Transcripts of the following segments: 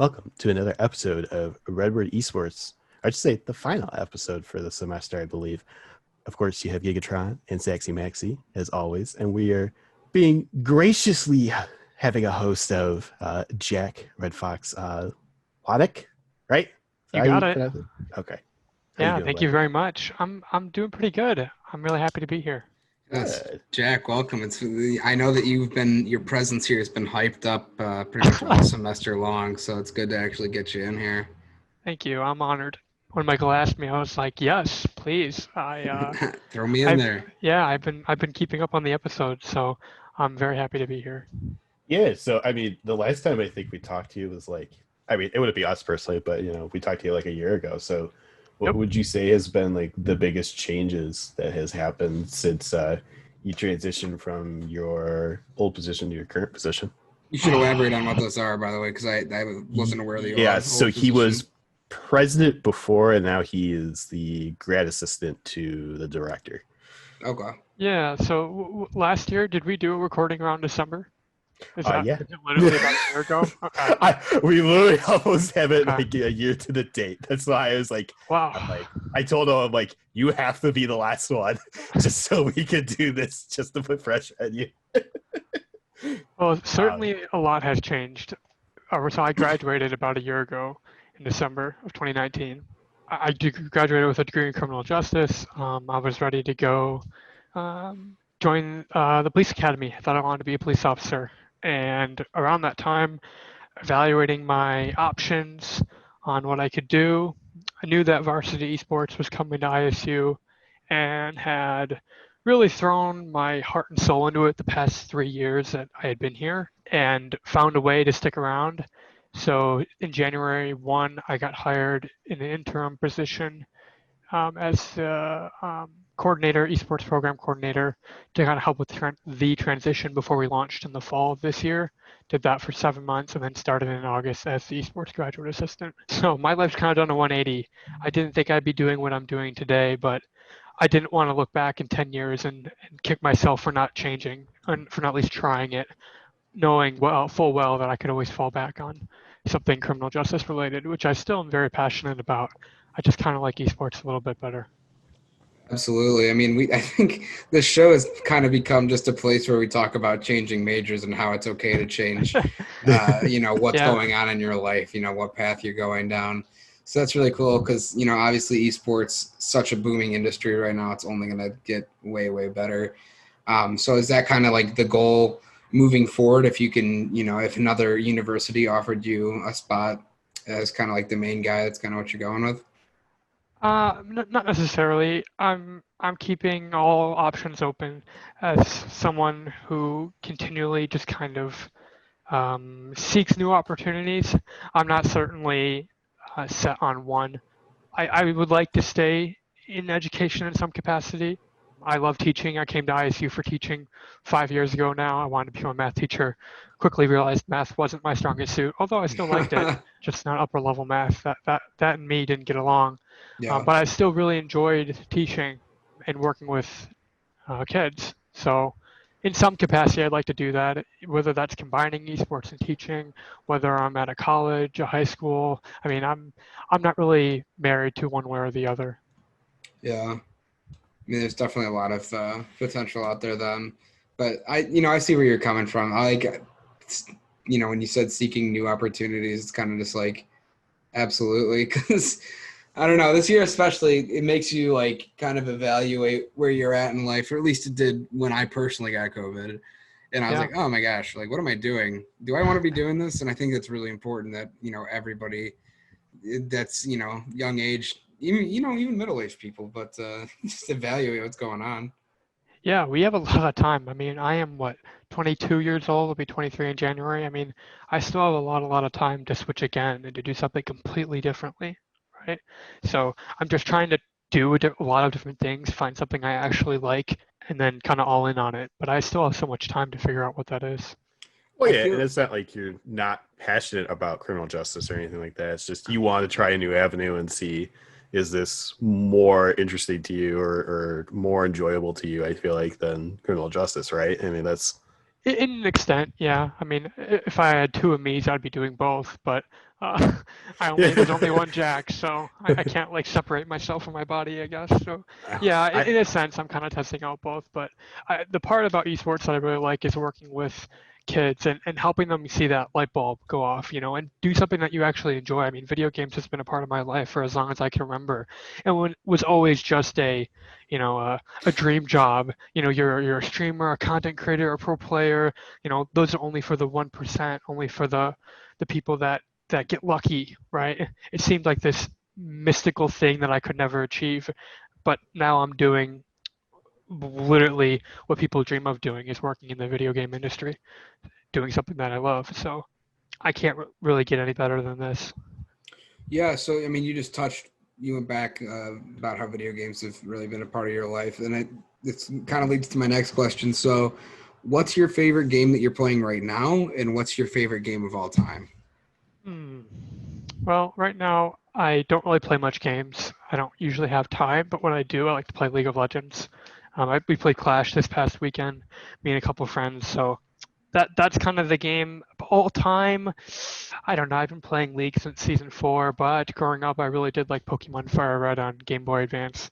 Welcome to another episode of Redbird Esports. I'd say the final episode for the semester, I believe. Of course, you have Gigatron and Saxy Maxi, as always, and we are being graciously having a host of Jack Redfox Blahnik, right? Is that You how got it. pronounce it? Okay. How you Yeah, doing, thank you buddy? very much. I'm doing pretty good. I'm really happy to be here. Yes, Good. Jack, welcome. I know that your presence here has been hyped up pretty much all semester long, so it's good to actually get you in here. Thank you. I'm honored. When Michael asked me, I was like, "Yes, please." Throw me in I've there. yeah, I've been keeping up on the episodes, so I'm very happy to be here. Yeah, so I mean, the last time I think we talked to you was like, I mean, it wouldn't be us personally, but we talked to you like a year ago. So, what Yep. would you say has been like the biggest changes that has happened since you transitioned from your old position to your current position? You should elaborate on what those are, by the way, because I wasn't aware of the Yeah, so old he position. was president before, and now he is the grad assistant to the director. Okay. Yeah. So last year, did we do a recording around December? Yeah. Is it literally about a year ago? Okay. We literally almost have it Okay. like a year to the date. That's why I was like, Wow. I told him, I'm like, you have to be the last one just so we can do this, just to put pressure on you. Well, Uh, certainly a lot has changed. So I graduated about a year ago in December of 2019. Graduated with a degree in criminal justice. I was ready to go join the police academy. I thought I wanted to be a police officer. And around that time, evaluating my options on what I could do, I knew that varsity esports was coming to ISU and had really thrown my heart and soul into it the past 3 years that I had been here and found a way to stick around. So in January 1, I got hired in an interim position as the coordinator, esports program coordinator, to kind of help with the transition before we launched in the fall of this year. Did that for 7 months and then started in August as the esports graduate assistant. So my life's kind of done a 180. I didn't think I'd be doing what I'm doing today, but I didn't want to look back in 10 years and kick myself for not changing and for not at least trying it, knowing full well that I could always fall back on something criminal justice related, which I still am very passionate about. I just kind of like esports a little bit better. Absolutely. I mean, I think this show has kind of become just a place where we talk about changing majors and how it's okay to change, what's Yeah, going on in your life, what path you're going down. So that's really cool because, obviously esports, such a booming industry right now. It's only going to get way, way better. So is that kind of like the goal moving forward? If you can, if another university offered you a spot as kind of like the main guy, that's kind of what you're going with? not necessarily. I'm keeping all options open as someone who continually just kind of seeks new opportunities. I'm not certainly set on one. I would like to stay in education in some capacity. I love teaching. I came to ISU for teaching 5 years ago now. I wanted to become a math teacher. Quickly realized math wasn't my strongest suit, although I still liked it, just not upper level math. That and me didn't get along. Yeah. But I still really enjoyed teaching and working with kids. So in some capacity, I'd like to do that, whether that's combining esports and teaching, whether I'm at a college, a high school. I mean, I'm not really married to one way or the other. Yeah. I mean, there's definitely a lot of potential out there then. But I see where you're coming from. I like, when you said seeking new opportunities, it's kind of just like, absolutely. Because I don't know, this year especially, it makes you like kind of evaluate where you're at in life, or at least it did when I personally got COVID. And I was Yeah. like, oh my gosh, like, what am I doing? Do I want to be doing this? And I think it's really important that, everybody that's, young age, even middle-aged people, but just evaluate what's going on. Yeah, we have a lot of time. I mean, I am 22 years old. I'll be 23 in January. I mean, I still have a lot of time to switch again and to do something completely differently, right? So I'm just trying to do a lot of different things, find something I actually like, and then kind of all in on it. But I still have so much time to figure out what that is. well, I yeah, and feel it's not like you're not passionate about criminal justice or anything like that. It's just you want to try a new avenue and see, is this more interesting to you or more enjoyable to you, I feel like, than criminal justice, right? I mean, that's In an extent, yeah. I mean, if I had two of me's, I'd be doing both. But uh, there's only one Jack, so I can't like separate myself from my body, I guess. So yeah, I in a sense, I'm kind of testing out both. But the part about esports that I really like is working with kids and helping them see that light bulb go off, and do something that you actually enjoy. I mean, video games has been a part of my life for as long as I can remember, and when was always just a dream job. You're a streamer, a content creator, a pro player. Those are only for the 1%, only for the people that get lucky, right? It seemed like this mystical thing that I could never achieve, but now I'm doing literally what people dream of doing is working in the video game industry, doing something that I love. So I can't really get any better than this. Yeah, so I mean, you went back about how video games have really been a part of your life, and this kind of leads to my next question. So, what's your favorite game that you're playing right now, and what's your favorite game of all time? Hmm. Well, right now I don't really play much games. I don't usually have time, but when I do, I like to play League of Legends. We played Clash this past weekend, me and a couple friends. So that's kind of the game of all time. I don't know. I've been playing League since season 4, but growing up, I really did like Pokemon Fire Red on Game Boy Advance.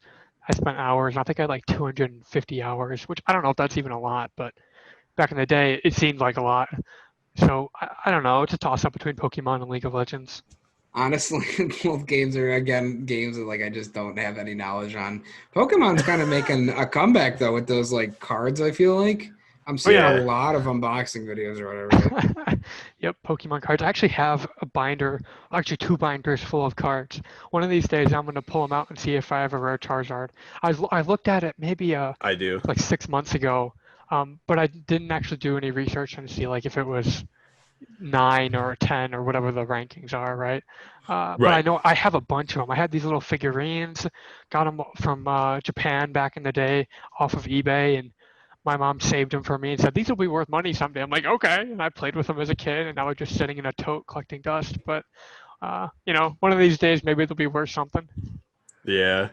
I spent hours. I think I had like 250 hours, which I don't know if that's even a lot, but back in the day, it seemed like a lot. So I don't know. It's a toss up between Pokemon and League of Legends. Honestly, both games are again games that like I just don't have any knowledge on. Pokemon's kind of making a comeback though with those like cards. I feel like I'm Oh seeing a yeah. lot of unboxing videos or whatever. Yep, Pokemon cards. I actually have a binder, actually two binders full of cards. One of these days, I'm gonna pull them out and see if I have a rare Charizard. I looked at it maybe I do. like 6 months ago, but I didn't actually do any research and see like if it was 9 or 10 or whatever the rankings are, right? But I Right. know I have a bunch of them. I had these little figurines, got them from Japan back in the day off of eBay, and my mom saved them for me and said these will be worth money someday. I'm like, okay, and I played with them as a kid, and now they're just sitting in a tote collecting dust. But one of these days maybe they'll be worth something. Yeah.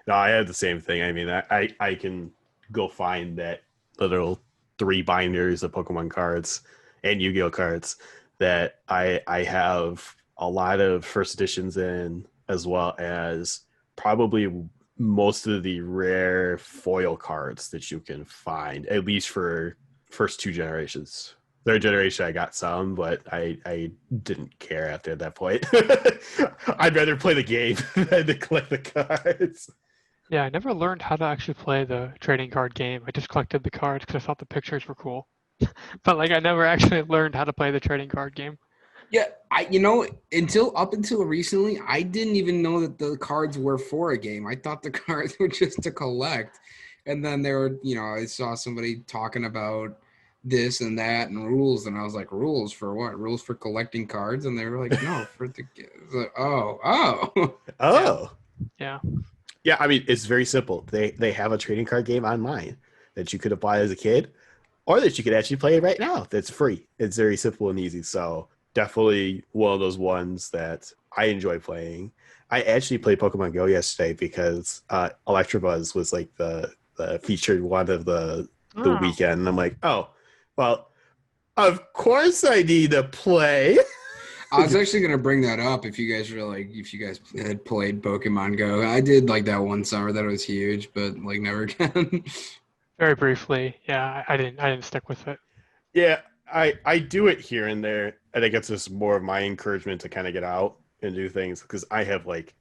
No, I had the same thing. I mean, I can go find that literal 3 binders of Pokemon cards and Yu-Gi-Oh cards that I have a lot of first editions in, as well as probably most of the rare foil cards that you can find, at least for first 2 generations. Third generation, I got some, but I didn't care after that point. I'd rather play the game than to collect the cards. Yeah, I never learned how to actually play the trading card game. I just collected the cards because I thought the pictures were cool. But like I never actually learned how to play the trading card game. Yeah, until up until recently, I didn't even know that the cards were for a game. I thought the cards were just to collect. And then I saw somebody talking about this and that and rules, and I was like, rules for what? Rules for collecting cards? And they were like, no, for the like, oh. Yeah, Oh. yeah. Yeah, I mean, it's very simple. They have a trading card game online that you could apply as a kid, or that you could actually play right now. That's free. It's very simple and easy. So definitely one of those ones that I enjoy playing. I actually played Pokemon Go yesterday because Electabuzz was like the featured one of the Oh, weekend. And I'm like, oh, well, of course I need to play. I was actually gonna bring that up if you guys had played Pokemon Go. I did like that one summer that was huge, but like never again. very briefly. Yeah, I didn't stick with it. Yeah, I do it here and there. I think it's just more of my encouragement to kind of get out and do things because I have like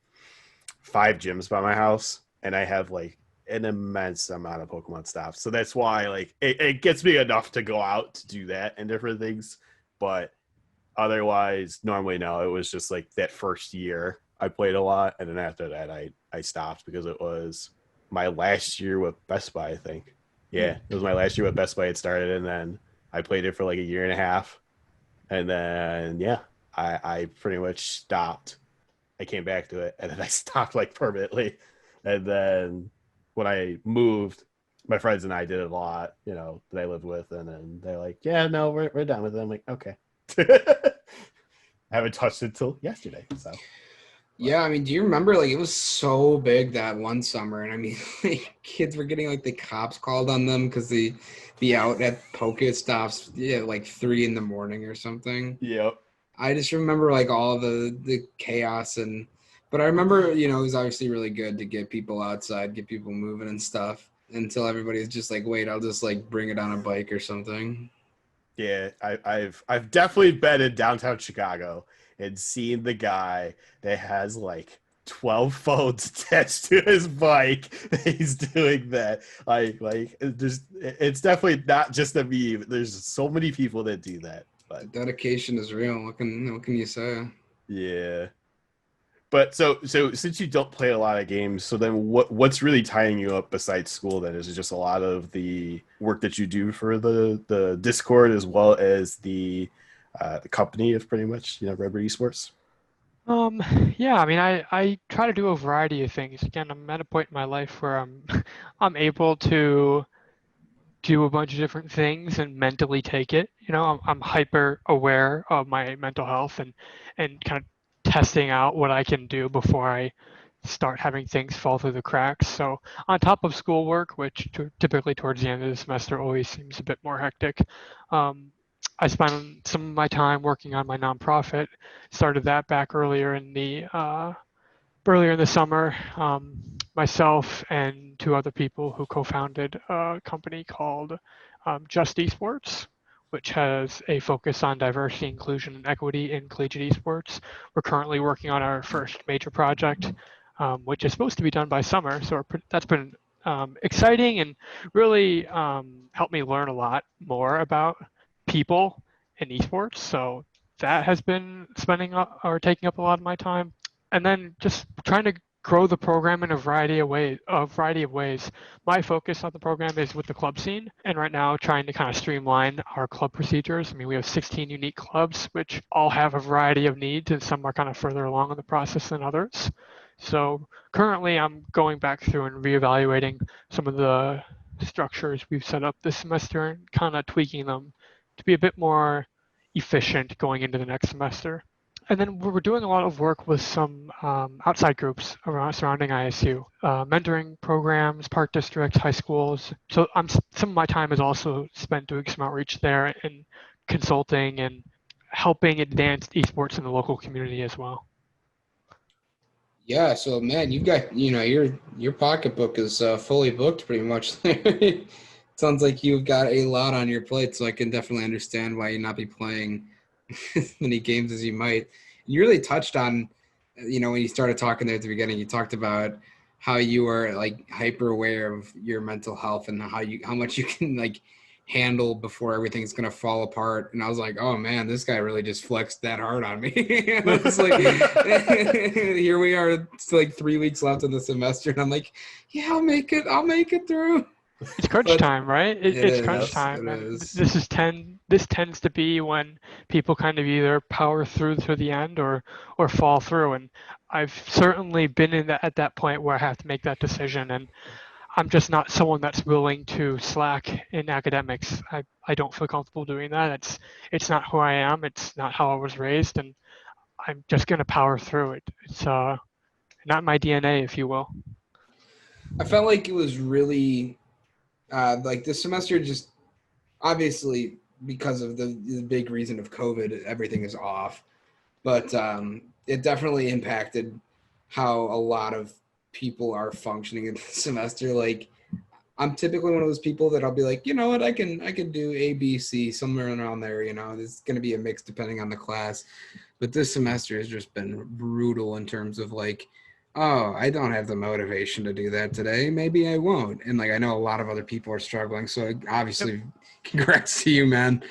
5 gyms by my house and I have like an immense amount of Pokemon stuff. So that's why like it gets me enough to go out to do that and different things. But otherwise, normally no, it was just like that first year I played a lot, and then after that I stopped because it was my last year with Best Buy, I think. Yeah, it was my last year with Best Buy. It started, and then I played it for like a year and a half, and then yeah, I pretty much stopped. I came back to it, and then I stopped like permanently. And then when I moved, my friends and I did it a lot, that I lived with, and then they're like, "Yeah, no, we're done with it." I'm like, "Okay." I haven't touched it till yesterday, so Yeah, I mean, do you remember like it was so big that one summer, and I mean, like kids were getting like the cops called on them because they be out at Pokestops, yeah, like 3 in the morning or something. Yep. I just remember like all the chaos but I remember, it was obviously really good to get people outside, get people moving and stuff until everybody's just like, wait, I'll just like bring it on a bike or something. Yeah, I've definitely been in downtown Chicago and seen the guy that has like 12 phones attached to his bike. He's doing that. It's definitely not just a meme. There's so many people that do that. The But dedication is real. What can you say? yeah. But so since you don't play a lot of games, so then what's really tying you up besides school then? Is it just a lot of the work that you do for the Discord as well as the company of pretty much, Redbird Esports? Um, yeah, I mean, I try to do a variety of things. Again, I'm at a point in my life where I'm I'm able to do a bunch of different things and mentally take it. I'm hyper aware of my mental health and kind of testing out what I can do before I start having things fall through the cracks. So on top of schoolwork, which typically towards the end of the semester always seems a bit more hectic, um, I spend some of my time working on my nonprofit. Started that back earlier in the summer. Myself and two other people who co-founded a company called Just Esports, which has a focus on diversity, inclusion, and equity in collegiate esports. We're currently working on our first major project, which is supposed to be done by summer. So that's been exciting and really helped me learn a lot more about people in esports. So that has been spending or taking up a lot of my time, and then just trying to grow the program in a variety of ways. My focus on the program is with the club scene, and right now trying to kind of streamline our club procedures. I mean, we have 16 unique clubs, which all have a variety of needs, and some are kind of further along in the process than others. So currently, I'm going back through and reevaluating some of the structures we've set up this semester and kind of tweaking them to be a bit more efficient going into the next semester. And then we're doing a lot of work with some outside groups surrounding ISU, mentoring programs, park districts, high schools. So some of my time is also spent doing some outreach there and consulting and helping advance esports in the local community as well. Yeah, so man, you've got your pocketbook is fully booked pretty much. Sounds like you've got a lot on your plate, so I can definitely understand why you not be playing as many games as you might. You really touched on, when you started talking there at the beginning, you talked about how you are like hyper aware of your mental health and how much you can like handle before everything's gonna fall apart. And I was like, oh man, this guy really just flexed that hard on me. And I was like, here we are, it's like 3 weeks left in the semester, and I'm like, yeah, I'll make it through. It's crunch time, right? It's crunch Is. time, It and is. this tends to be when people kind of either power through to the end or fall through. And I've certainly been at that point where I have to make that decision, and I'm just not someone that's willing to slack in academics. I don't feel comfortable doing that. It's not who I am. It's not how I was raised, and I'm just gonna power through it. It's not my DNA, if you will. I felt like it was really like this semester, just obviously because of the big reason of COVID, everything is off. But it definitely impacted how a lot of people are functioning in the semester. Like I'm typically one of those people that I'll be like, you know what, I can do A, B, C, somewhere around there. There's going to be a mix depending on the class. But this semester has just been brutal in terms of like, oh, I don't have the motivation to do that today. Maybe I won't. And like I know a lot of other people are struggling. So Yep. obviously, congrats to you, man.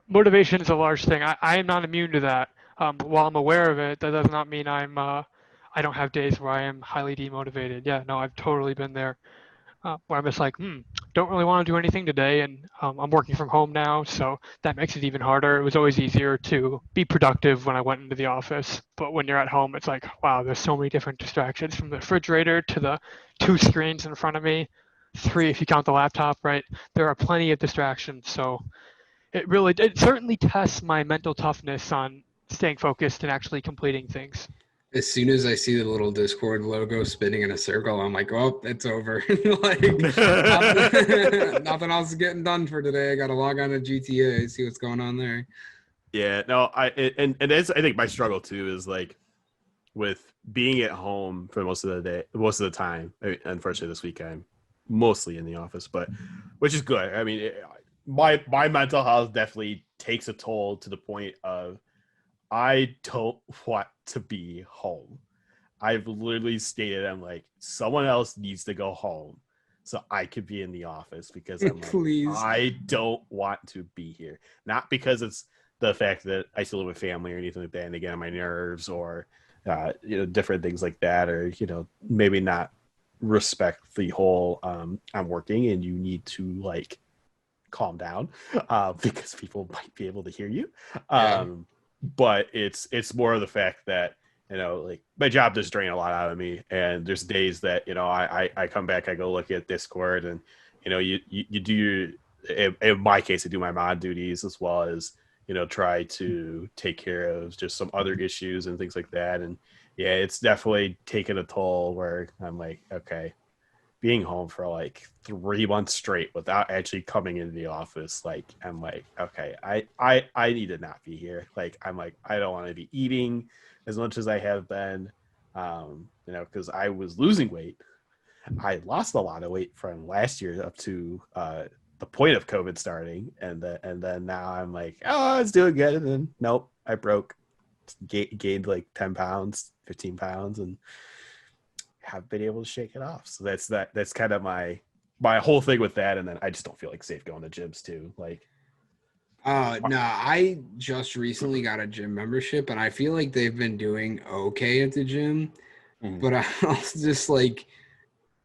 Motivation is a large thing. I am not immune to that. While I'm aware of it, that does not mean I don't have days where I am highly demotivated. Yeah, no, I've totally been there. Where I'm just like, don't really want to do anything today, and I'm working from home now, so that makes it even harder. It was always easier to be productive when I went into the office, but when you're at home, it's like, wow, there's so many different distractions, from the refrigerator to the two screens in front of me, three if you count the laptop, right? There are plenty of distractions, so it certainly tests my mental toughness on staying focused and actually completing things. As soon as I see the little Discord logo spinning in a circle, I'm like, oh, it's over. Like, nothing else is getting done for today. I got to log on to GTA, see what's going on there. Yeah, no, and that's I think my struggle too is like with being at home for most of the day, most of the time. Unfortunately, this week I'm mostly in the office, but which is good. I mean, my mental health definitely takes a toll to the point of I don't want to be home. I've literally stated I'm like someone else needs to go home so I could be in the office because I'm like Please. I don't want to be here. Not because it's the fact that I still live with family or anything like that, and they get on my nerves or different things like that, or maybe not respect the whole I'm working and you need to like calm down because people might be able to hear you. But it's more of the fact that like my job does drain a lot out of me, and there's days that I come back, I go look at Discord, and you do your, in my case, I do my mod duties as well as try to take care of just some other issues and things like that. And yeah, it's definitely taken a toll where I'm like, okay, being home for like 3 months straight without actually coming into the office, like I'm like, okay, I need to not be here. Like I'm like, I don't want to be eating as much as I have been, because I was losing weight. I lost a lot of weight from last year up to the point of COVID starting, and then now I'm like, oh, it's doing good, and then nope, I broke, gained like 10 pounds, 15 pounds, and have been able to shake it off. So that's kind of my whole thing with that. And then I just don't feel like safe going to gyms too. Like, no, I just recently got a gym membership, and I feel like they've been doing okay at the gym. But I was just like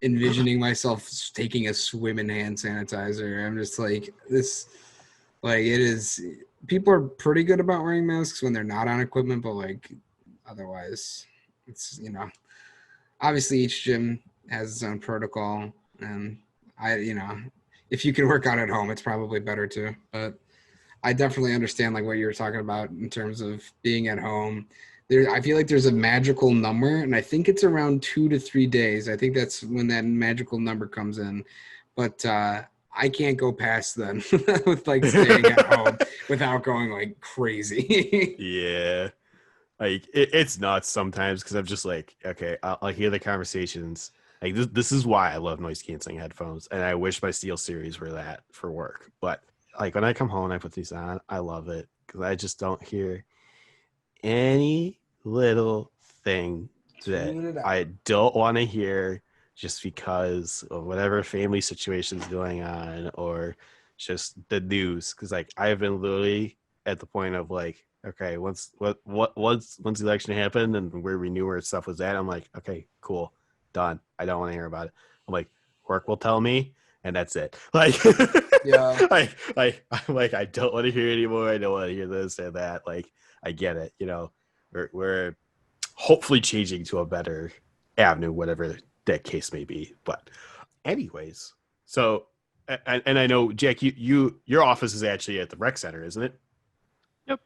envisioning myself taking a swim in hand sanitizer. I'm just like, this, like, it is. People are pretty good about wearing masks when they're not on equipment, but like otherwise, it's obviously each gym has its own protocol, and if you can work out at home, it's probably better too. But I definitely understand like what you were talking about in terms of being at home. I feel like there's a magical number, and I think it's around 2 to 3 days. I think that's when that magical number comes in. But I can't go past then with like staying at home without going like crazy. Yeah. Like it's nuts sometimes because I'm just like, okay, I'll hear the conversations. Like this is why I love noise canceling headphones, and I wish my Steel Series were that for work. But like when I come home and I put these on, I love it because I just don't hear any little thing that I don't want to hear just because of whatever family situation is going on or just the news. Because like I've been literally at the point of like, okay, once the election happened and where we knew where stuff was at, I'm like, okay, cool, done. I don't want to hear about it. I'm like, work will tell me, and that's it. Like, Yeah. I'm like, I don't want to hear anymore. I don't want to hear this and that. Like, I get it. We're hopefully changing to a better avenue, whatever that case may be. But anyways, so and I know Jack, your office is actually at the rec center, isn't it? Yep.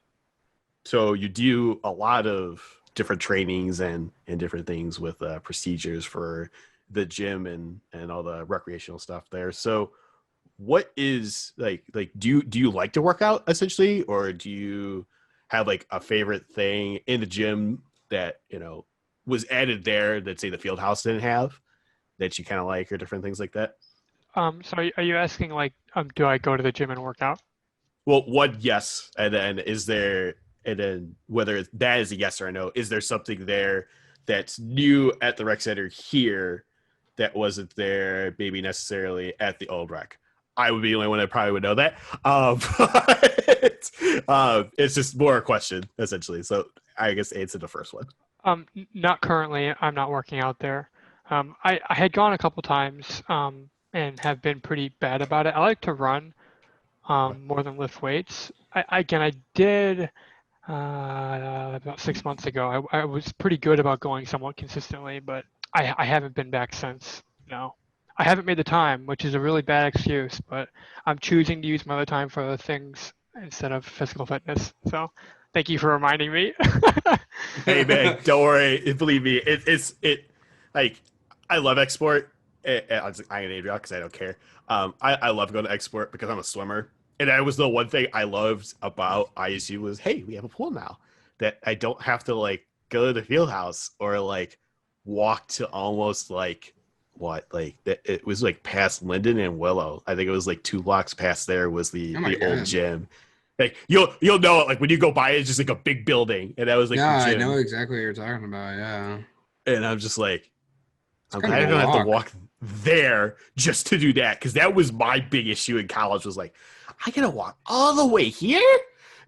So you do a lot of different trainings and different things with procedures for the gym and all the recreational stuff there. So what is like do you like to work out essentially, or do you have like a favorite thing in the gym that was added there that say the field house didn't have that you kind of like, or different things like that? So are you asking like, do I go to the gym and work out? Well, yes, and then is there, and then whether that is a yes or a no, is there something there that's new at the rec center here that wasn't there maybe necessarily at the old rec? I would be the only one that probably would know that. But, it's just more a question essentially. So I guess answer the first one. Not currently. I'm not working out there. I had gone a couple times and have been pretty bad about it. I like to run more than lift weights. I did about 6 months ago. I was pretty good about going somewhat consistently, but I haven't been back since. No, I haven't made the time, which is a really bad excuse, but I'm choosing to use my other time for other things instead of physical fitness. So Thank you for reminding me. Hey man, don't worry. Believe me, like I love export. I'm gonna name drop because I don't care. I love going to export because I'm a swimmer, and that was the one thing I loved about ISU was, hey, we have a pool now that I don't have to like go to the field house or like walk to almost like what like that. It was like past Linden and Willow. I think it was like 2 blocks past there was Oh my the old God. gym. Like you'll know it like when you go by it's just like a big building and that was like Yeah, the I gym. know exactly what you're talking about. Yeah. And I'm just like, I'm kind glad of I a don't have to walk. walk there just to do that because that was my big issue in college was like, I gotta walk all the way here.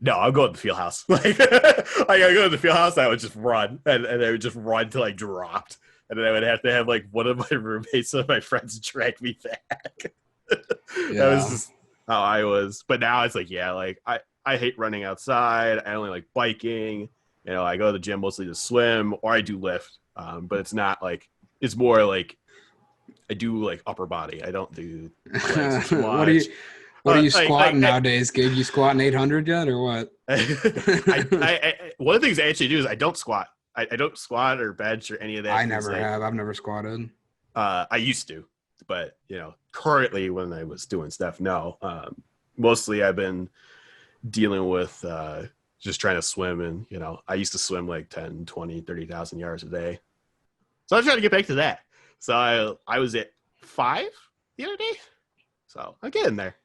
No, I'm going to the field house. Like I gotta go to the field house. I would just run and I would just run till I dropped, and then I would have to have like one of my roommates or my friends drag me back. That was Yeah. just how I was. But now it's like, yeah, like I hate running outside. I only like biking. You know, I go to the gym mostly to swim or I do lift. But it's not like it's more like I do like upper body. I don't do legs too What are you much. what are you Like squatting nowadays, Gig? You squatting 800 yet or what? one of the things I actually do is I don't squat. I don't squat or bench or any of that. I 'cause, never like, have. I've never squatted. I used to, but you know, currently when I was doing stuff, no. Mostly I've been dealing with just trying to swim, and you know, I used to swim like 10, 20, 30,000 yards a day. So I'm trying to get back to that. So I was at 5 the other day. So I'm getting there.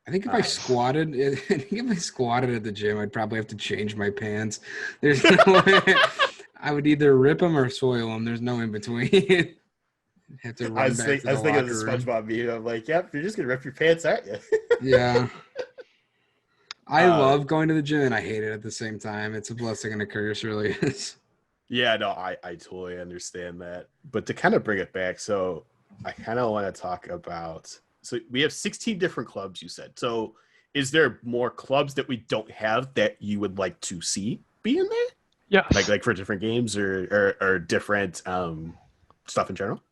I think if I squatted, I think if I squatted at the gym, I'd probably have to change my pants. There's no way. I would either rip them or soil them. There's no in between. Have to run back to the I was thinking of the locker room. SpongeBob meme. I'm like, yep, you're just gonna rip your pants, aren't you? Yeah. I love going to the gym and I hate it at the same time. It's a blessing and a curse, really is. Yeah, no, I totally understand that. But to kind of bring it back, so I kind of want to talk about. So we have 16 different clubs, you said. So is there more clubs that we don't have that you would like to see be in there? Yes. Like for different games or different stuff in general?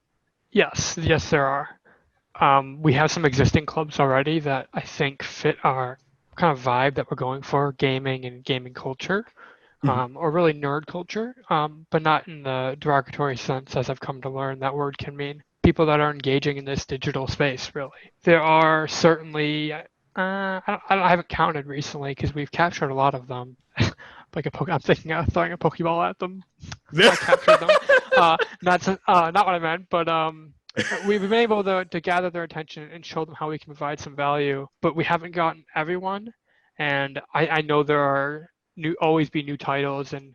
Yes, there are. We have some existing clubs already that I think fit our kind of vibe that we're going for, gaming and gaming culture, or really nerd culture, but not in the derogatory sense, as I've come to learn that word can mean people that are engaging in this digital space, really. There are certainly, I haven't counted recently because we've captured a lot of them. Like I'm thinking of throwing a Pokeball at them. I captured them. Not what I meant, but we've been able to gather their attention and show them how we can provide some value, but we haven't gotten everyone. And I know there are always be new titles and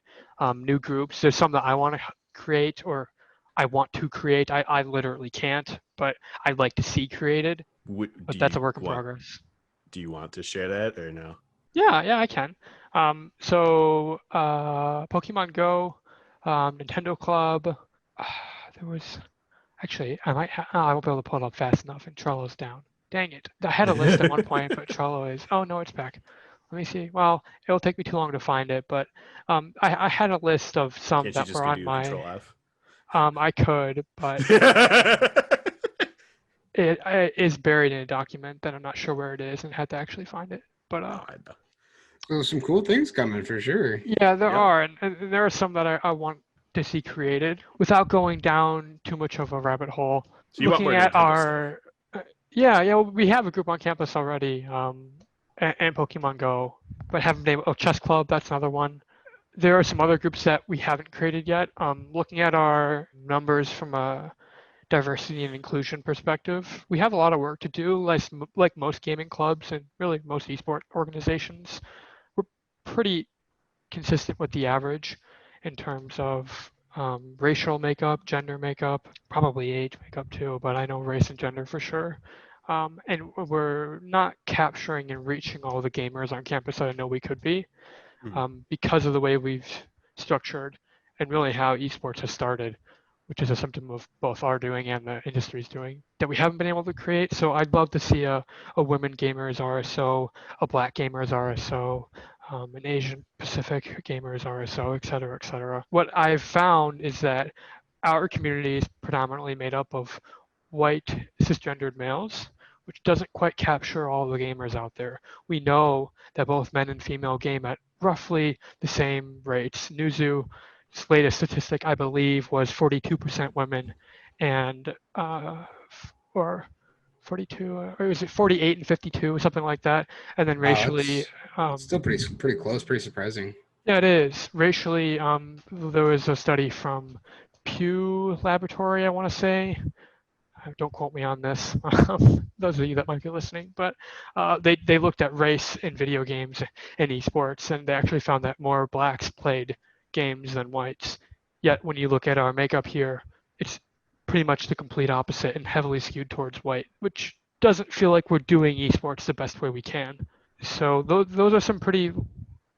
new groups. There's some that I want to create or I want to create. I literally can't, but I'd like to see created. But that's a work in progress. Do you want to share that or no? Yeah, I can. So Pokemon Go, Nintendo Club. There was actually I won't be able to pull it up fast enough, and Trello's down. Dang it! I had a list at one point, but Trello is. Oh no, it's back. Let me see. Well, it'll take me too long to find it, but I had a list of some Can't that you just were go on do my. Control F? I could, but it is buried in a document that I'm not sure where it is, and had to actually find it. But I know. There's some cool things coming for sure. yeah, there are, and there are some that I want to see created without going down too much of a rabbit hole. So you want Looking more at Nintendo our, yeah, we have a group on campus already, and Pokemon Go, but haven't been able. Oh, Chess Club, that's another one. There are some other groups that we haven't created yet. Looking at our numbers from a diversity and inclusion perspective, we have a lot of work to do. Like most gaming clubs and really most esport organizations, we're pretty consistent with the average in terms of racial makeup, gender makeup, probably age makeup too, but I know race and gender for sure. And we're not capturing and reaching all the gamers on campus that I know we could be because of the way we've structured and really how esports has started, which is a symptom of both our doing and the industry's doing that we haven't been able to create. So I'd love to see a women gamer as RSO, a black gamer as RSO, an Asian Pacific gamer as RSO, et cetera, et cetera. What I've found is that our community is predominantly made up of white cisgendered males, which doesn't quite capture all the gamers out there. We know that both men and female game at roughly the same rates. Newzoo's latest statistic, I believe, was 42% women, and or 42, or was it 48 and 52, something like that. And then Wow, racially, that's still pretty close, pretty surprising. yeah, it is. Racially, there was a study from Pew Laboratory, I want to say. Don't quote me on this, those of you that might be listening, but they looked at race in video games and esports, and they actually found that more blacks played games than whites. Yet when you look at our makeup here, it's pretty much the complete opposite and heavily skewed towards white, which doesn't feel like we're doing esports the best way we can. So those are some pretty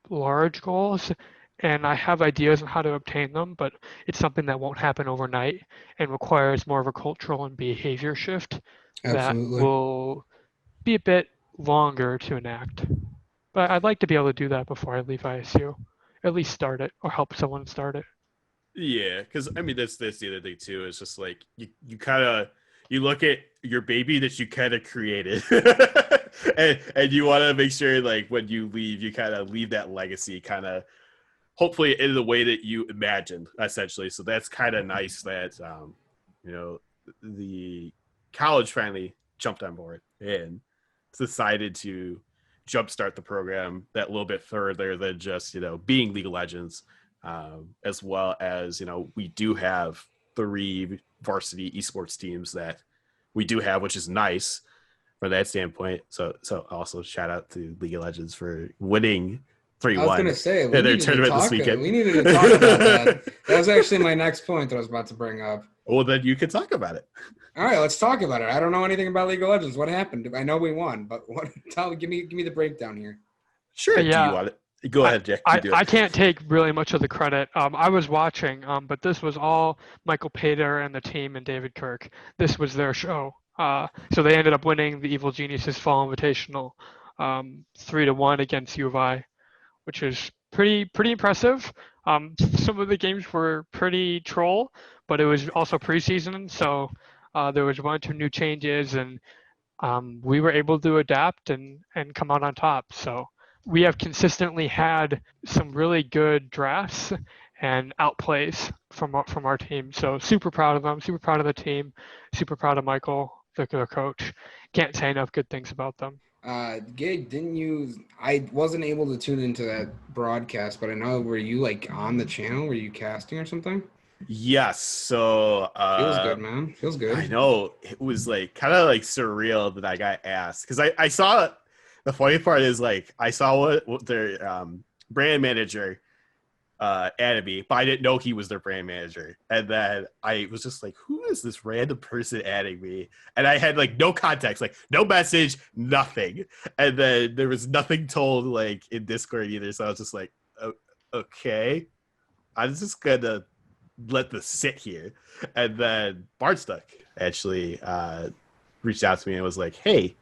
large goals, and I have ideas on how to obtain them, but it's something that won't happen overnight and requires more of a cultural and behavior shift that Absolutely. will be a bit longer to enact. But I'd like to be able to do that before I leave ISU, at least start it or help someone start it. Yeah, because I mean that's the other thing too. It's just like you kind of you look at your baby that you kind of created, and you want to make sure like when you leave, you kind of leave that legacy, kind of hopefully in the way that you imagined, essentially. So that's kind of nice that you know the college finally jumped on board and decided to jumpstart the program that little bit further than just being League of Legends. As well as we do have 3 varsity esports teams that we do have, which is nice from that standpoint. So also shout out to League of Legends for winning 3-1. I was gonna say in their tournament this weekend. We needed to talk about that. That was actually my next point that I was about to bring up. Well, then you can talk about it. All right, let's talk about it. I don't know anything about League of Legends. What happened? I know we won, but give me the breakdown here. Sure. Yeah. Do you want it? Go ahead, Jack. I can't take really much of the credit. I was watching, but this was all Michael Pater and the team and David Kirk. This was their show. So they ended up winning the Evil Geniuses Fall Invitational 3-1 against U of I, which is pretty impressive. Some of the games were pretty troll, but it was also preseason, so there was a bunch of new changes, and we were able to adapt and come out on top. So we have consistently had some really good drafts and outplays from our team. So super proud of them, super proud of the team, super proud of Michael, their coach. Can't say enough good things about them. Gig, didn't you? I wasn't able to tune into that broadcast, but I know, were you like on the channel? Were you casting or something? Yes. So feels good, man. Feels good. I know it was like kind of like surreal that I got asked because I saw. The funny part is, like, I saw what their brand manager added me, but I didn't know he was their brand manager. And then I was just like, who is this random person adding me? And I had, like, no context, like, no message, nothing. And then there was nothing told, like, in Discord either. So I was just like, okay. I'm just going to let this sit here. And then Bartstuck actually reached out to me and was like, hey,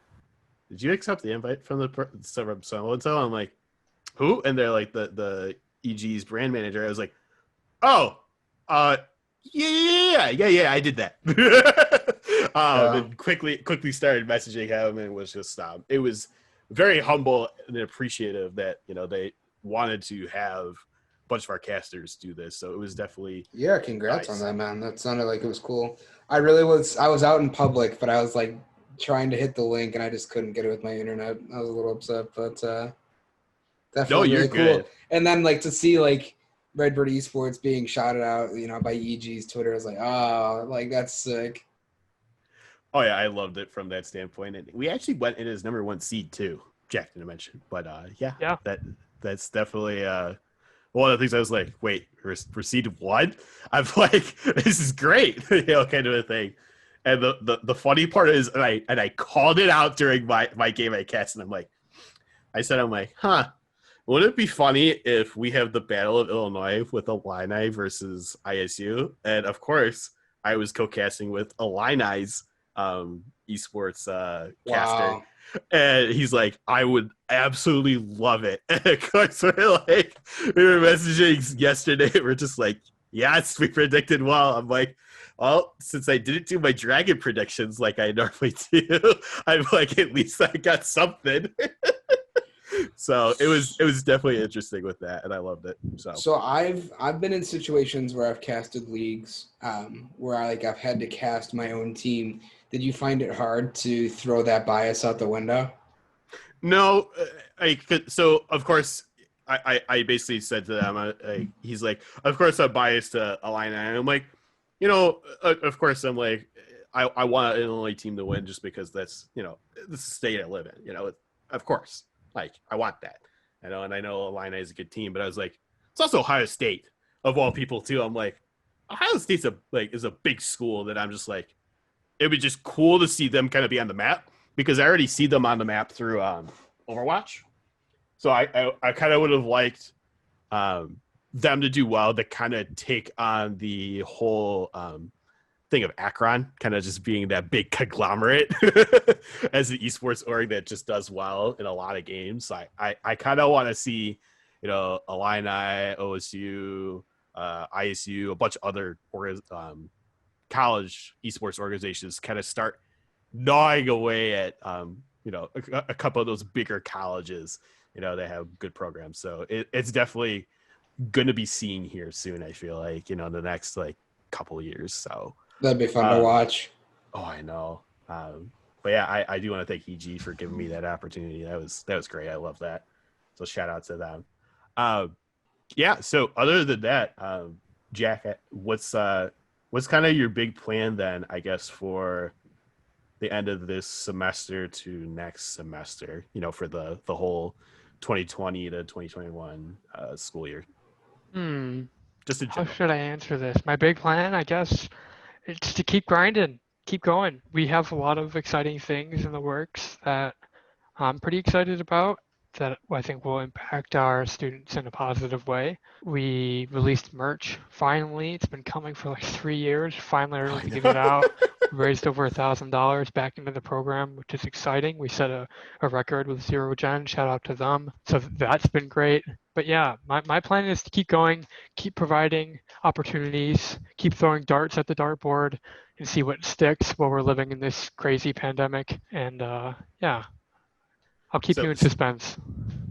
did you accept the invite from so-and-so? I'm like, who? And they're like, the EG's brand manager. I was like, oh, yeah, I did that. And quickly started messaging him, and was just, it was very humble and appreciative that, they wanted to have a bunch of our casters do this. So it was definitely congrats nice. on that, man. That sounded like it was cool. I was out in public, but I was like trying to hit the link and I just couldn't get it with my internet. I was a little upset, but definitely really cool. Good. And then like to see like Redbird Esports being shouted out, by EG's Twitter, I was like, oh, like that's sick. Oh yeah, I loved it from that standpoint. And we actually went in as number 1 seed too. Jack didn't mention, but yeah. That's definitely one of the things I was like, wait, we're seed 1? I'm like, this is great, kind of a thing. And the funny part is, and I called it out during my game at Cats, and I'm like, wouldn't it be funny if we have the Battle of Illinois with Illini versus ISU? And of course, I was co-casting with Illini's esports caster. And he's like, I would absolutely love it. And of course, we were messaging yesterday. We're just like, yes, we predicted well. I'm like, well, since I didn't do my dragon predictions like I normally do, I'm like, at least I got something. So it was definitely interesting with that, and I loved it. So I've been in situations where I've casted leagues, where I've had to cast my own team. Did you find it hard to throw that bias out the window? No, so of course I basically said to them, he's like, of course I'm biased to Illini, and I'm like, of course I'm like, I want an Illinois team to win just because that's this is the state I live in, of course, like I want that, and I know Illini is a good team, but I was like, it's also Ohio State of all people too. I'm like, Ohio State's is a big school that I'm just like, it'd be just cool to see them kind of be on the map because I already see them on the map through Overwatch. So I kind of would have liked them to do well to kind of take on the whole thing of Akron, kind of just being that big conglomerate as an esports org that just does well in a lot of games. So I kind of want to see, Illini, OSU, ISU, a bunch of other college esports organizations kind of start gnawing away at a couple of those bigger colleges. They have good programs, so it's definitely going to be seen here soon. I feel like in the next couple of years. So that'd be fun to watch. Oh, I know. But yeah, I do want to thank EG for giving me that opportunity. That was great. I love that. So shout out to them. Yeah. So other than that, Jack, what's kind of your big plan then, I guess, for the end of this semester to next semester, for the whole 2020 to 2021 school year? Just in How general. should I answer this? My big plan, I guess, it's to keep grinding, keep going. We have a lot of exciting things in the works that I'm pretty excited about that I think will impact our students in a positive way. We released merch finally. It's been coming for 3 years. Finally, we're able to get it out. We raised over $1,000 back into the program, which is exciting. We set a record with Zero Gen. Shout out to them. So that's been great. But yeah, my plan is to keep going, keep providing opportunities, keep throwing darts at the dartboard, and see what sticks while we're living in this crazy pandemic. And yeah, I'll keep you in suspense.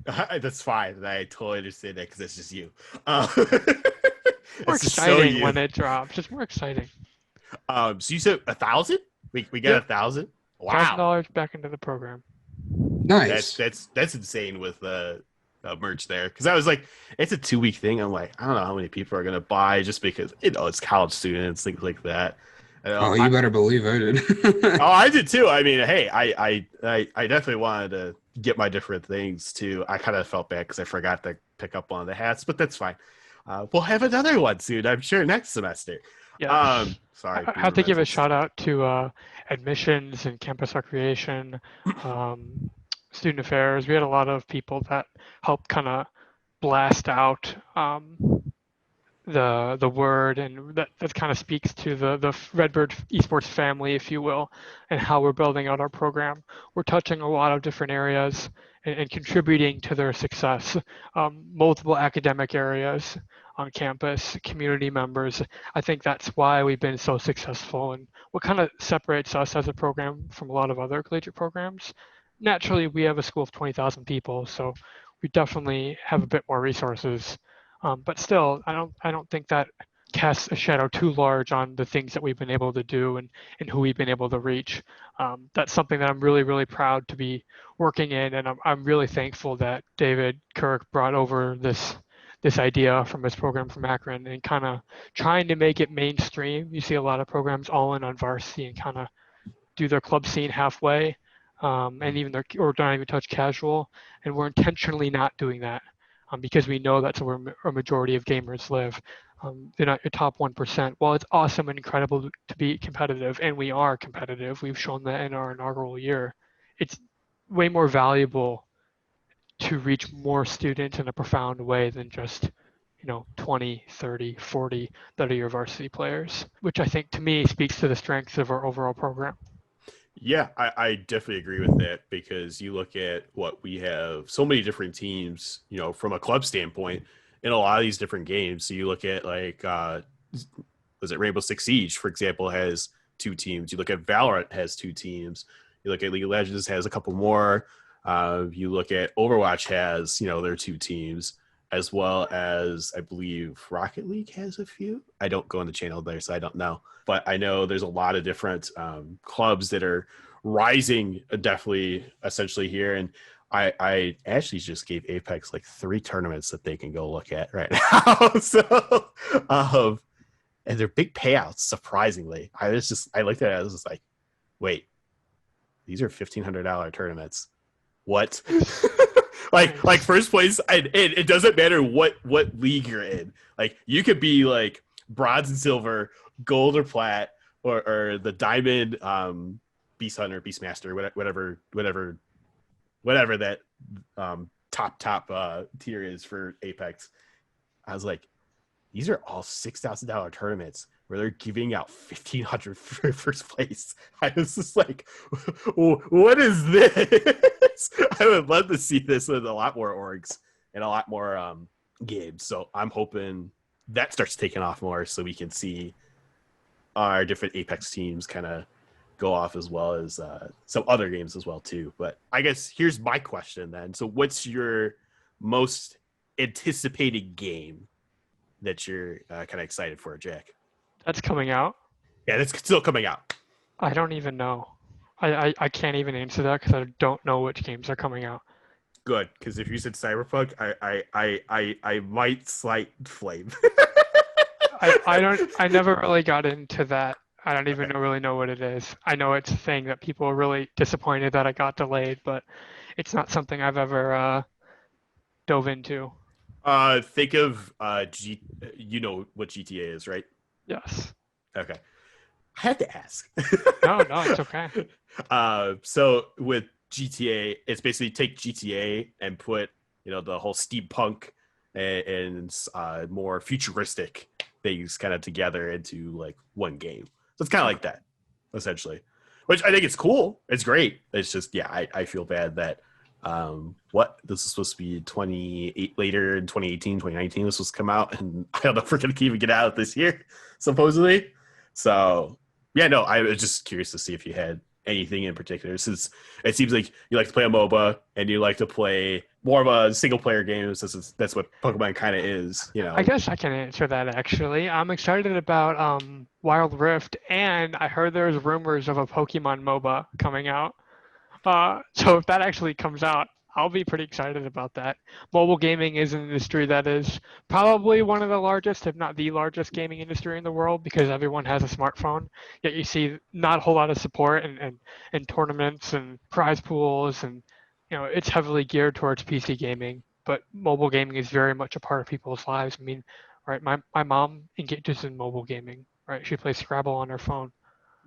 That's fine. I totally understand that because it's just you. More exciting when it drops. It's more exciting. So you said 1,000? We got 1,000? Wow. $1,000 back into the program. Nice. That's insane with the merch there, because I was like, it's a 2-week thing. I'm like, I don't know how many people are gonna buy just because it's college students, things like that. You better believe I did. Oh, I did too. I mean, hey, I definitely wanted to get my different things too. I kind of felt bad because I forgot to pick up one of the hats, but that's fine. We'll have another one soon, I'm sure, next semester. Yeah. Sorry. I have to give a shout out to admissions and campus recreation, student affairs. We had a lot of people that helped kind of blast out the word, and that kind of speaks to the Redbird Esports family, if you will, and how we're building out our program. We're touching a lot of different areas and contributing to their success. Multiple academic areas on campus, community members. I think that's why we've been so successful, and what kind of separates us as a program from a lot of other collegiate programs. Naturally, we have a school of 20,000 people, so we definitely have a bit more resources. But still, I don't think that casts a shadow too large on the things that we've been able to do and who we've been able to reach. That's something that I'm really, really proud to be working in, and I'm really thankful that David Kirk brought over this idea from his program from Akron and kind of trying to make it mainstream. You see a lot of programs all in on varsity and kind of do their club scene halfway, and even or don't even touch casual. And we're intentionally not doing that because we know that's where a majority of gamers live. They're not your top 1%. While it's awesome and incredible to be competitive, and we are competitive, we've shown that in our inaugural year, it's way more valuable to reach more students in a profound way than just 20, 30, 40 that are your varsity players, which I think to me speaks to the strength of our overall program. Yeah, I definitely agree with that, because you look at what we have, so many different teams, from a club standpoint in a lot of these different games. So you look at was it Rainbow Six Siege, for example, has 2 teams. You look at Valorant has 2 teams. You look at League of Legends has a couple more. You look at Overwatch has, their 2 teams, as well as I believe Rocket League has a few. I don't go on the channel there, so I don't know. But I know there's a lot of different clubs that are rising definitely essentially here. And I actually just gave Apex like 3 tournaments that they can go look at right now. So, and they're big payouts, surprisingly. I looked at it, I was just like, wait, these are $1,500 tournaments. What? like first place, and it doesn't matter what league you're in. Like you could be like bronze and silver, gold or plat, or the diamond, beast hunter, beastmaster, whatever that top tier is for Apex. I was like, these are all $6,000 tournaments where they're giving out $1,500 for first place. I was just like, what is this? I would love to see this with a lot more orgs and a lot more games. So I'm hoping that starts taking off more so we can see our different Apex teams kind of go off, as well as some other games as well too. But I guess here's my question then. So what's your most anticipated game that you're kind of excited for, Jack? That's coming out? Yeah, that's still coming out. I don't even know. I can't even answer that because I don't know which games are coming out. Good, because if you said Cyberpunk, I might slight flame. I never really got into that. I don't even really know what it is. I know it's a thing that people are really disappointed that it got delayed, but it's not something I've ever dove into. Think of you know what GTA is, right? Yes. Okay. I had to ask. No, it's okay. So with GTA, it's basically take GTA and put, the whole steampunk and more futuristic things kind of together into like one game. So it's kind of like that, essentially. Which I think it's cool. It's great. It's just, I feel bad that this is supposed to be later in 2018, 2019 this was come out, and I don't know if we're gonna even get out this year, supposedly. So I was just curious to see if you had anything in particular, since it seems like you like to play a MOBA and you like to play more of a single player game. That's what Pokemon kind of is, I guess I can answer that actually. I'm excited about Wild Rift, and I heard there's rumors of a Pokemon MOBA coming out. So if that actually comes out, I'll be pretty excited about that. Mobile gaming is an industry that is probably one of the largest, if not the largest gaming industry in the world, because everyone has a smartphone. Yet you see not a whole lot of support and tournaments and prize pools, and it's heavily geared towards PC gaming. But mobile gaming is very much a part of people's lives. I mean, right? My mom engages in mobile gaming. Right? She plays Scrabble on her phone.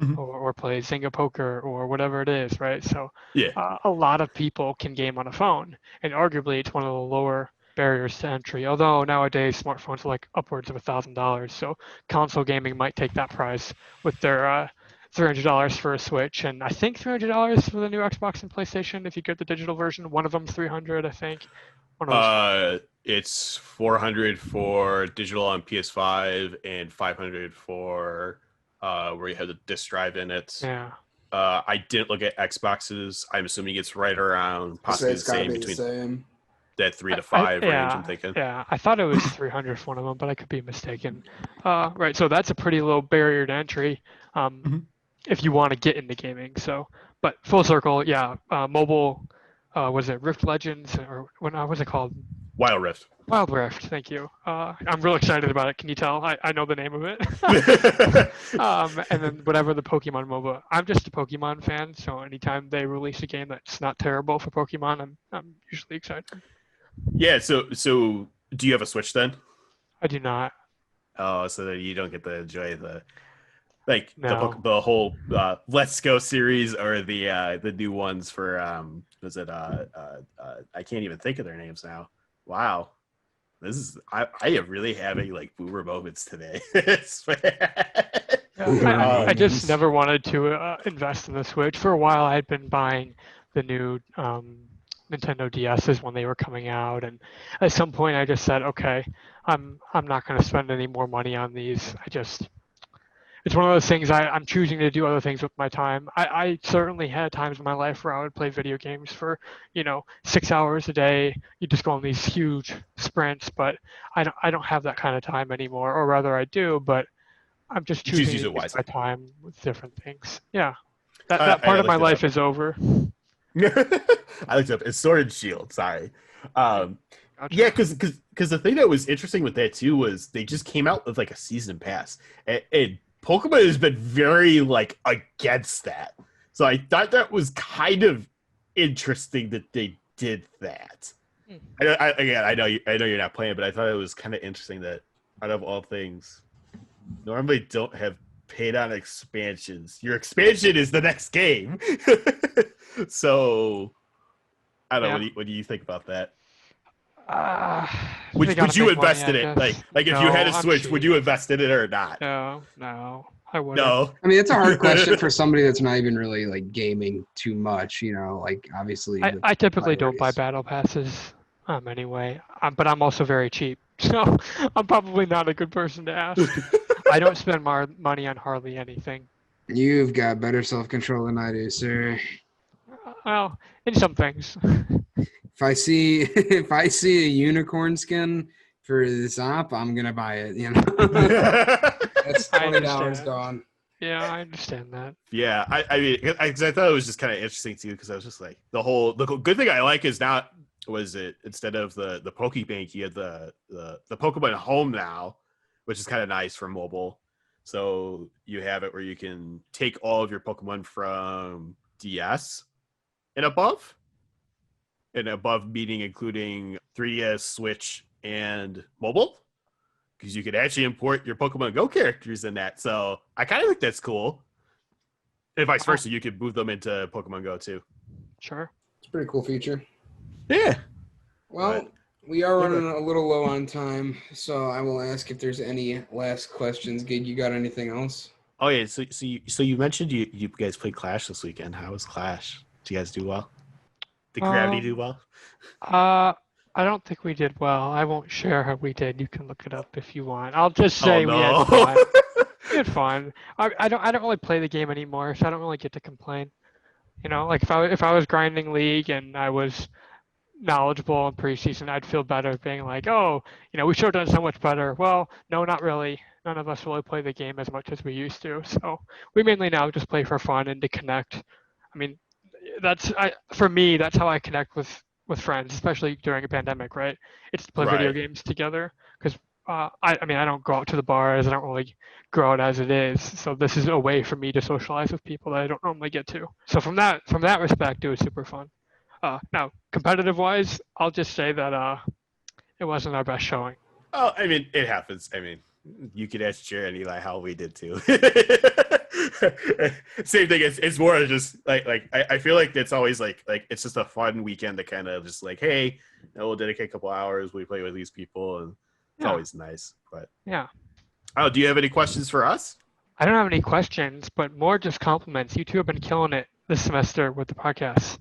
Mm-hmm. Or play Zynga Poker or whatever it is, right? So yeah, a lot of people can game on a phone, and arguably it's one of the lower barriers to entry. Although nowadays smartphones are like upwards of $1,000, so console gaming might take that prize with their $300 for a Switch, and I think $300 for the new Xbox and PlayStation if you get the digital version. One of them's $300, I think. It's $400 for digital on PS5 and $500 for where you have the disc drive in it. Yeah. I didn't look at Xboxes. I'm assuming it's right around possibly the same between that 3 to 5 range. I'm thinking. Yeah, I thought it was 300 for one of them, but I could be mistaken. Right, so that's a pretty low barrier to entry if you want to get into gaming. So, but full circle, mobile. Was it Rift Legends or what was it called? Wild Rift. Wild Rift, thank you. I'm real excited about it. Can you tell? I know the name of it. And then whatever the Pokemon MOBA. I'm just a Pokemon fan, so anytime they release a game that's not terrible for Pokemon, I'm usually excited. Yeah. So do you have a Switch then? I do not. Oh, so that you don't get to enjoy the whole Let's Go series or the new ones for was it I can't even think of their names now. Wow. This is I am really having like boomer moments today. I just never wanted to invest in the Switch. For a while, I had been buying the new Nintendo DSs when they were coming out, and at some point, I just said, okay, I'm not going to spend any more money on these. it's one of those things I'm choosing to do other things with my time. I certainly had times in my life where I would play video games for, 6 hours a day. You just go on these huge sprints, but I don't have that kind of time anymore, or rather I do, but I'm just You choose choosing to use to it use my wisely. time with different things. Yeah. That part I of my looked it life up. is over. I looked it up. It's Sword and Shield. Sorry. Gotcha. Yeah, because the thing that was interesting with that too was they just came out with like a season pass, and Pokemon has been very like against that. So I thought that was kind of interesting that they did that. Hmm. I know you're not playing, but I thought it was kind of interesting that out of all things, normally don't have paid on expansions. Your expansion is the next game. So I don't know. Yeah. What do you think about that? They gotta Would you make money, invest I in it? Like guess. if you had No, a I'm Switch, would cheap. you invest in it or not? No, I wouldn't. No. I mean, it's a hard question for somebody that's not even really like gaming too much. Like obviously with I typically don't buy priorities. battle passes anyway, but I'm also very cheap, so I'm probably not a good person to ask. I don't spend money on hardly anything. You've got better self-control than I do, sir. Well, in some things. If I see if I see a unicorn skin for this op, I'm gonna buy it. That's I $20 understand. gone. Yeah, I understand that. Yeah, I mean, I thought it was just kind of interesting too because I was just like the good thing I like is not was it instead of the Pokebank you have the Pokemon Home now, which is kind of nice for mobile. So you have it where you can take all of your Pokemon from DS and above meaning including 3DS, Switch, and mobile. Because you could actually import your Pokemon Go characters in that. So I kind of think that's cool. And vice versa, you could move them into Pokemon Go too. Sure. It's a pretty cool feature. Yeah. Well, we are running a little low on time, so I will ask if there's any last questions. Gig, you got anything else? Oh yeah. So you mentioned you guys played Clash this weekend. How was Clash? Did you guys do well? Did Gravity do well? I don't think we did well. I won't share how we did. You can look it up if you want. I'll just Oh say we had no. fun. We had fun. I don't really play the game anymore, so I don't really get to complain. Like if I was grinding League and I was knowledgeable in preseason, I'd feel better being like, oh, we should have done so much better. Well, no, not really. None of us really play the game as much as we used to. So we mainly now just play for fun and to connect. I mean, for me, that's how I connect with friends, especially during a pandemic, right? It's to play video Right. games together because I mean, I don't go out to the bars. I don't really go out as it is. So this is a way for me to socialize with people that I don't normally get to. So from that respect, it was super fun. Now, competitive wise, I'll just say that it wasn't our best showing. Oh, I mean, it happens. I mean, you could ask Jared and Eli how we did too. Same thing. It's more of just like I feel like it's always like it's just a fun weekend to kind of just like, hey, we'll dedicate a couple hours. We play with these people, and it's always nice. But yeah. Oh, do you have any questions for us? I don't have any questions, but more just compliments. You two have been killing it this semester with the podcast.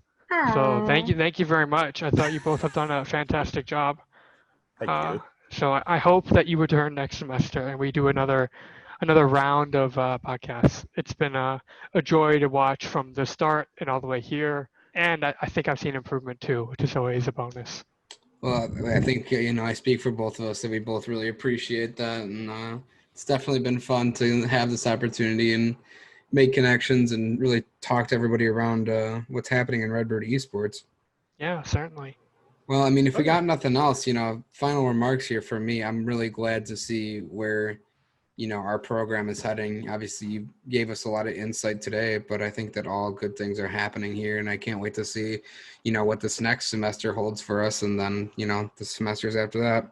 So thank you very much. I thought you both have done a fantastic job. Thank you. So I hope that you return next semester and we do another round of podcasts. It's been a joy to watch from the start and all the way here, and I think I've seen improvement too, which is always a bonus. Well, I think I speak for both of us that we both really appreciate that, and it's definitely been fun to have this opportunity and make connections and really talk to everybody around what's happening in Redbird Esports. Yeah, certainly. Well, I mean, if we got nothing else, final remarks here for me. I'm really glad to see where, our program is heading. Obviously, you gave us a lot of insight today, but I think that all good things are happening here, and I can't wait to see, what this next semester holds for us, and then, the semesters after that.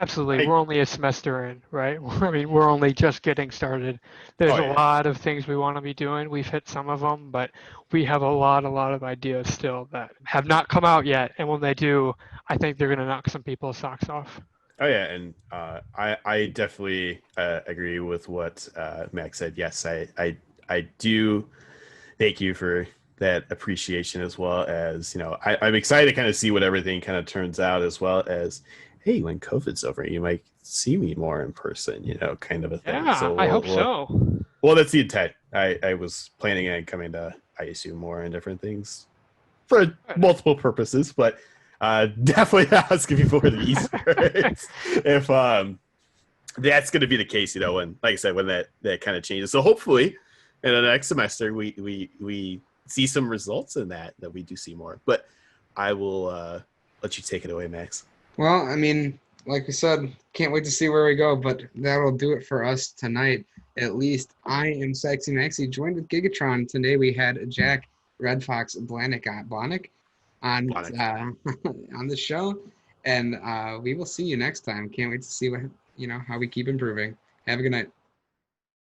Absolutely. We're only a semester in, right? I mean, we're only just getting started. There's a lot of things we want to be doing. We've hit some of them, but we have a lot of ideas still that have not come out yet. And when they do, I think they're going to knock some people's socks off. Oh yeah, and I definitely agree with what Max said. Yes, I do thank you for that appreciation, as well as I'm excited to kind of see what everything kind of turns out, as well as hey, when COVID's over, you might see me more in person, kind of a thing. Yeah, So I hope so. Well, that's the intent. I was planning on coming to ISU more and different things for multiple purposes, but definitely asking for the esports if that's going to be the case, when, like I said, when that kind of changes. So hopefully in the next semester we see some results in that we do see more. But I will let you take it away, Max. Well, I mean, like we said, can't wait to see where we go, but that'll do it for us tonight. At least I am Sexy Maxi, joined with Gigatron. Today we had Jack Redfox Blahnik on on the show, and we will see you next time. Can't wait to see how we keep improving. Have a good night.